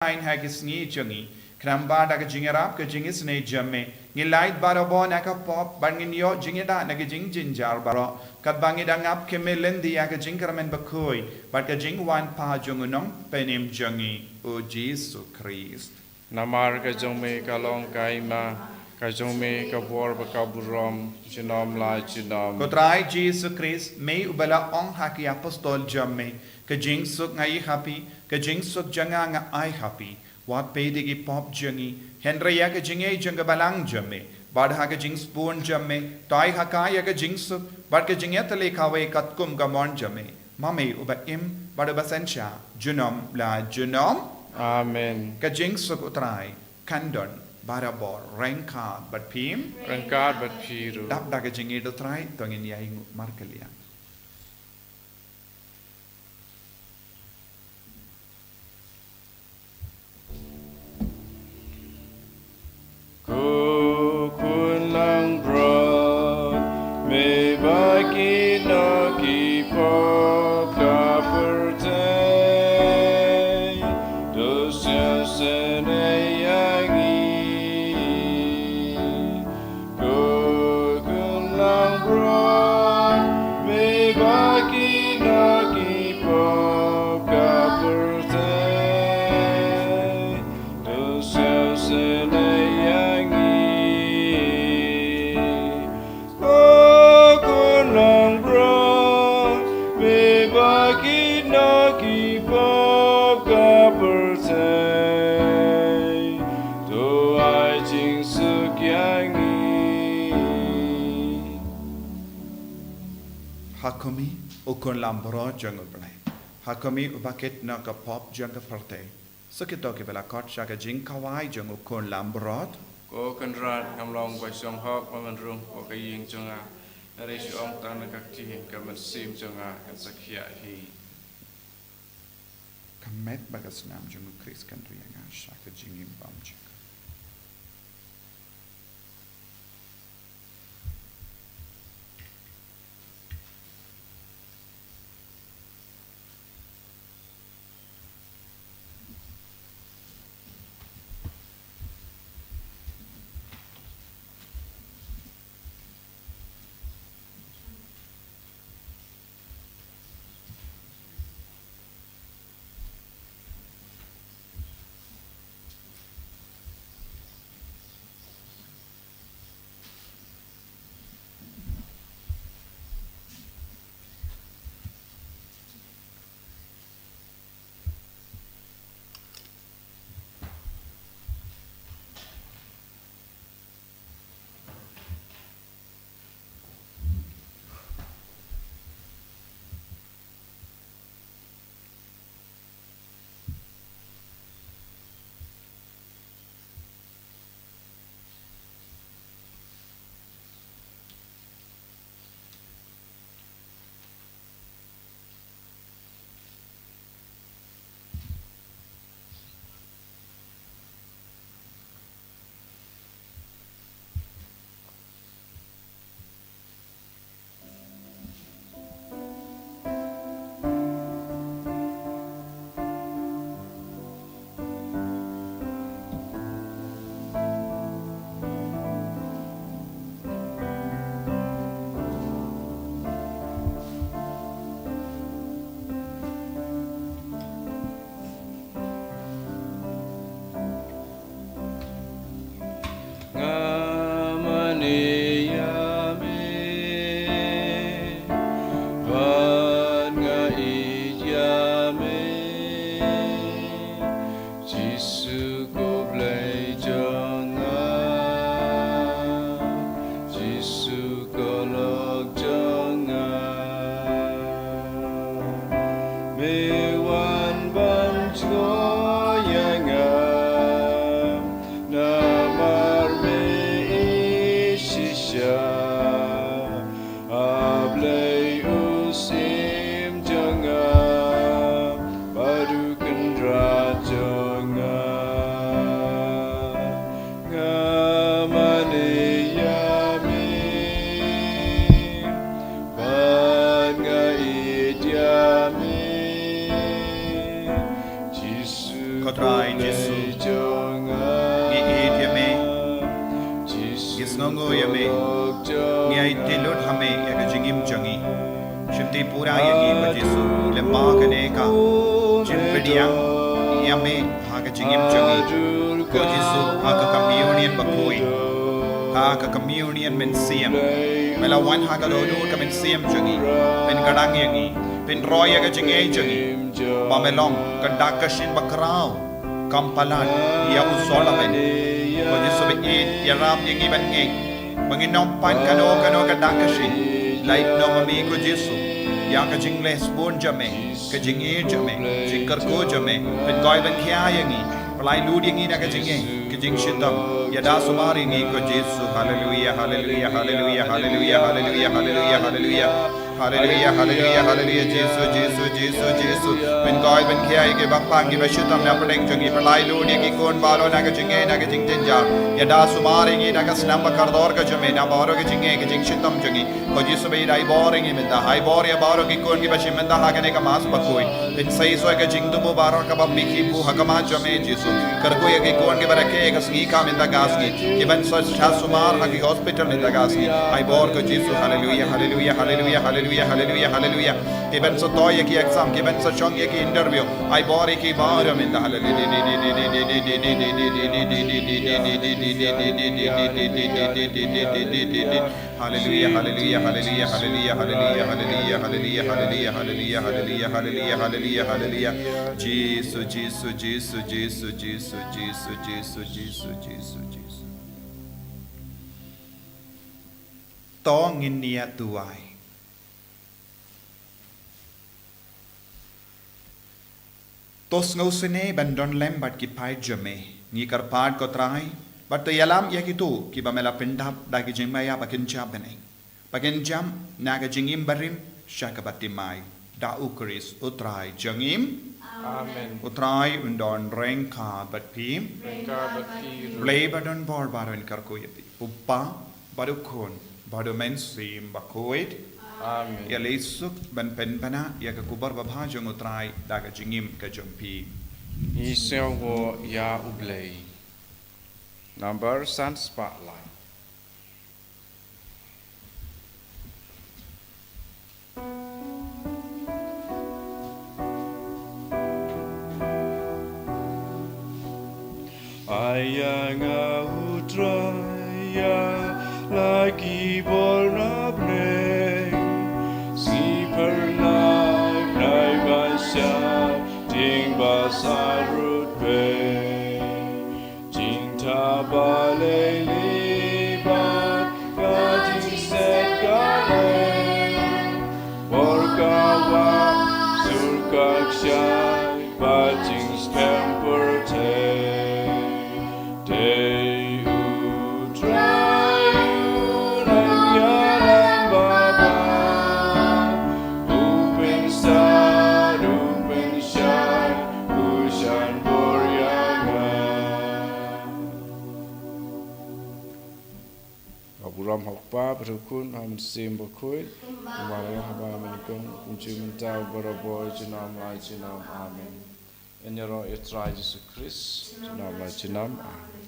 Ein hagis Sngi Jungi, Kramba daga jingarap ke jingis ne jamme, ngilait barabo naka pop, bangin yo jingida naga jing jinjar baro, kat bangidangap ke melendi aga jingkaramen Bakhuid, but ka jing wan pa jungunong penim jungi, o Jesus Christ. Namar ka jongme ka long kaima, ka jongme ka bor ba ka burom, jinom la jinom. Kotrai Jesus Christ, may ubala ong haki apostol jamme, ka jing suk ngai happy, ka jing suk janga nga ai happy, wat pedigi pop jungi, Henrya ka jingai junga balang jamme, badha ka jing spoon jamme, tai hakaya ka jing suk, bad ka jingetale kawe katkum ka mon jamme, mame uba im, bad uba sensha, junom la junom, Amen. ka jing suk utrai, kandon, barabor, rengkad, bad pim, Rengkad bat piru. dap daga jingi utrai, tongin yai markalia. Ku kun lang bro, me bagi na ki po ka pertai, dos ya sene yangi. Ku kun lang bro, me bagi na ki po ka pertai, dos ya sene Hakumi ukun lambro jungle play. Hakumi ubaket na ka pop jungle parte. Sakito ke bela kot shaka jing kawai jungle ukun lambrot. Ko kan rat kam long ba som hok ma man rung ko ka ying chunga. Ari shu ong tan ka ti ka man sim chunga kan sakhya hi. Kamet bagas nam jungle Chris kan rianga shaka jing im bam jungle. Jesu ngi it yame gis ngongo yame ngi ai tilut hame ya ka jingim jangi shimti pura yangi ko Jesu le ma kane ka jimpediang yame ha ka jingim jangi ko Jesu ha ka communion Bakhuid ha ka communion men siam mela wan ha ka do ka men siam jangi pen kadang yangi pen roya ka jingai jangi pamelong kadakashin bakrao kampalan ya usolamen ko Jesu be it ya ram yangi ban ngai Manginom pan kano kadakashin light no mami ko Jesu ya ka jingles bon jame ka jingi jame jingkar ko jame pen koi ban khia yangi palai lu yangi na ka jingi ka jing shitam ya da sumari ngi ko Jesu hallelujah hallelujah hallelujah hallelujah hallelujah hallelujah hallelujah hallelujah hallelujah hallelujah Jesu Jesu Jesu Jesu pen koi ban khia ke bakpang ki bashutam na padeng jangi palai lu yangi kon balo na ka jingi na ka jing tenja ya da sumari ngi na ka snam bakar dor ka jame na baro ka jingi ka jing shitam jangi ko Jesu be dai boring mi da hai bor ya baro ki kon ki bashim da ha kane ka mas Bakhuid pen sai so ka jing du baro ka bab mikhi bu hakama jame Jesu kar ko ya ki kon ke barake ka sngi ka min da gasni ki ban so sumar ha ki hospital min da gasni ai bor ko Jesu hallelujah hallelujah hallelujah hallelujah hallelujah hallelujah ki ban so to ya ki exam ki ban so chong ya ki interview ai bor ki baro min da hallelujah hallelujah hallelujah hallelujah hallelujah hallelujah hallelujah hallelujah hallelujah hallelujah hallelujah hallelujah hallelujah hallelujah Jesus Jesus Jesus Jesus Jesus Jesus Jesus Jesus Jesus Jesus to ngin nia tuai tos ngau sene bandon lem bat ki pai jame ni kar pat ko trai but to yalam yakitu ki bamela pendap da ki jimaya bakin jam beneng bakin jam naga jingim barim shakabatimai da ukris utrai jangim Amen. utrai undon rengka bat pim Rengka bakir. play badon bor baron karko yati uppa badukon bado mensim Bakhuid Amen. ya lesuk ban pen bana ya ka kubar babha jong utrai da ka jingim ka jompi Isewo ya ublei. Number Sun Spotlight. Ayanga utraya lagi bolna bleng si pernah nai basya ting basarut be cinta balai libat gaji set galeng borkawa surkak syai bajing scamper te Ram hokpa berukun ham sim Bakhuid Kumara haba Nyngkong kunci mentau baraboy jenam lai jenam amen. Enyero itrai Yesus Kristus jenam lai jenam amen.